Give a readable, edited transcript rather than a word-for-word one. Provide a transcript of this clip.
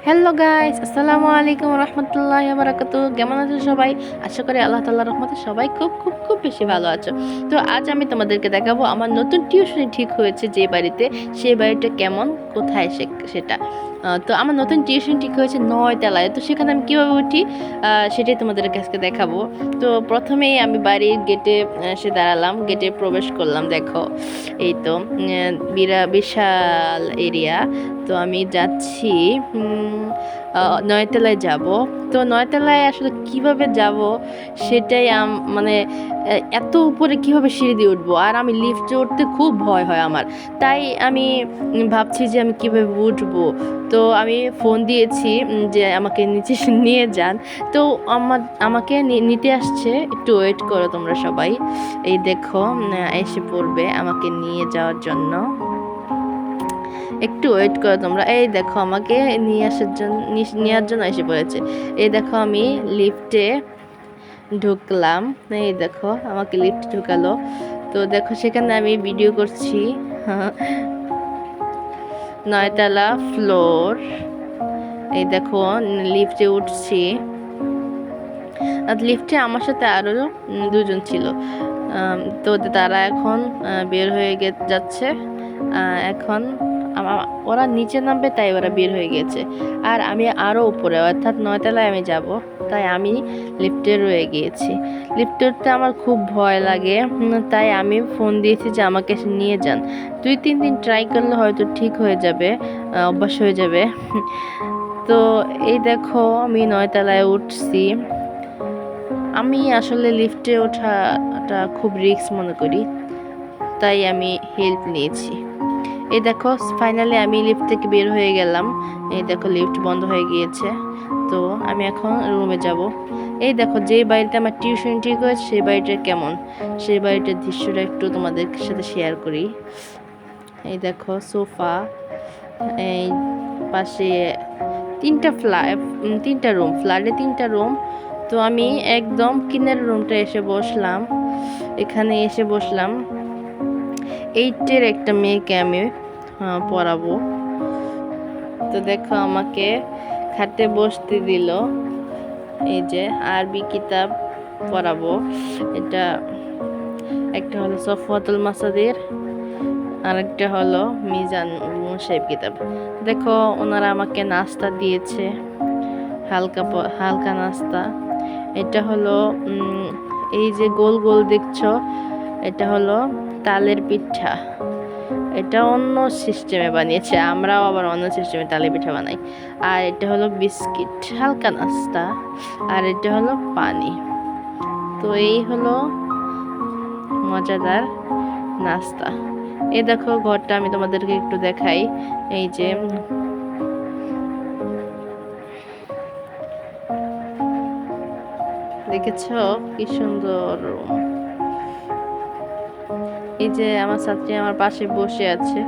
Hello guys, আসসালামু আলাইকুম রহমতুল্লাহি ওয়া বারাকাতুহু। কেমন আছো সবাই? আশা করি আল্লাহ তাআলার রহমতে সবাই খুব খুব খুব বেশি ভালো আছো। তো আজ আমি তোমাদেরকে দেখাবো আমার নতুন টিউশনি ঠিক হয়েছে যে বাড়িতে, সেই বাড়িটা কেমন, কোথায় সেটা। তো আমার নতুন টিউশন ঠিক হয়েছে 9 তলায়। তো সেখানে আমি কীভাবে উঠি সেটাই তোমাদের কাছে দেখাবো। তো প্রথমেই আমি বাড়ির গেটে এসে দাঁড়ালাম, গেটে প্রবেশ করলাম। দেখো এই তো বিশাল এরিয়া। তো আমি যাচ্ছি 9 তলায় যাব। তো 9 তলায় আসলে কিভাবে যাব সেটাই মানে এত উপরে কিভাবে সিঁড়ি দিয়ে উঠবো, আর আমি লিফটে উঠতে খুব ভয় হয় আমার। তাই আমি ভাবছি যে আমি কিভাবে উঠবো। তো আমি ফোন দিয়েছি যে আমাকে নিচে নিয়ে যান। তো আমাকে নিতে আসছে, একটু ওয়েট করো তোমরা সবাই। এই দেখো এসে পড়বে আমাকে নিয়ে যাওয়ার জন্য। একটু ওয়েট করো তোমরা। এই দেখো আমাকে নেওয়ার জন্য এসে পড়েছে। এই দেখো আমি লিফটে ঢুকলাম। এই দেখো আমাকে লিফটে ঢুকালো। তো দেখো সেখানে আমি ভিডিও করছি। 9 তলা ফ্লোর। এই দেখো লিফটে উঠছি। আর লিফটে আমার সাথে আরও দুজন ছিল। তো তারা এখন বের হয়ে যাচ্ছে। এখন ওরা নিচে নামবে, তাই ওরা বের হয়ে গেছে। আর আমি আরও উপরে, অর্থাৎ 9 তলায় আমি যাব। তাই আমি লিফটে রয়ে গিয়েছি। লিফটে উঠতে আমার খুব ভয় লাগে। তাই আমি ফোন দিয়েছি যে আমাকে নিয়ে যান। 2-3 দিন ট্রাই করলে হয়তো ঠিক হয়ে যাবে, অভ্যাস হয়ে যাবে। তো এই দেখো আমি 9 তলায় উঠছি। আমি আসলে লিফটে ওঠাটা খুব রিস্ক মনে করি, তাই আমি হেল্প নিয়েছি। এই দেখো ফাইনালি আমি লিফট থেকে বের হয়ে গেলাম। এই দেখো লিফট বন্ধ হয়ে গিয়েছে। তো আমি এখন রুমে যাব। এই দেখো যে বাড়িতে আমার টিউশন ঠিক হয়েছে সেই বাড়িটা কেমন, সেই বাড়িটার দৃশ্যটা একটু তোমাদের সাথে শেয়ার করি। এই দেখো সোফা, এই পাশে তিনটা রুম, ফ্ল্যাটে 3টা রুম। তো আমি একদম কিনার রুমটা এসে বসলাম। এখানে এসে বসলাম। 8-এর একটা মেয়েকে আমি পড়াবো। তো দেখো আমাকে খাটে বসতে দিল। এই যে আরবি কিতাব পড়াবো। এটা একটা হলো সফওয়াতুল মাসাদির, আর একটা হলো মিজান মুনসাইব কিতাব। দেখো ওনারা আমাকে নাস্তা দিয়েছে, হালকা নাস্তা। এটা হলো এই যে গোল গোল দেখছো, এটা হলো তালের পিঠা। এটা অন্য সিস্টেমে বানিয়েছে, আমরাও আবার অন্য সিস্টেমে তালের পিঠা বানাই। আর এটা হলো বিস্কিট, হালকা নাস্তা। আর এটা হলো পানি। তো এই হলো মজাদার নাস্তা। এই দেখো ঘরটা আমি তোমাদেরকে একটু দেখাই। এই যে দেখেছো কি সুন্দর রুম। এই যে আমার ছাত্রী আমার পাশে বসে আছে।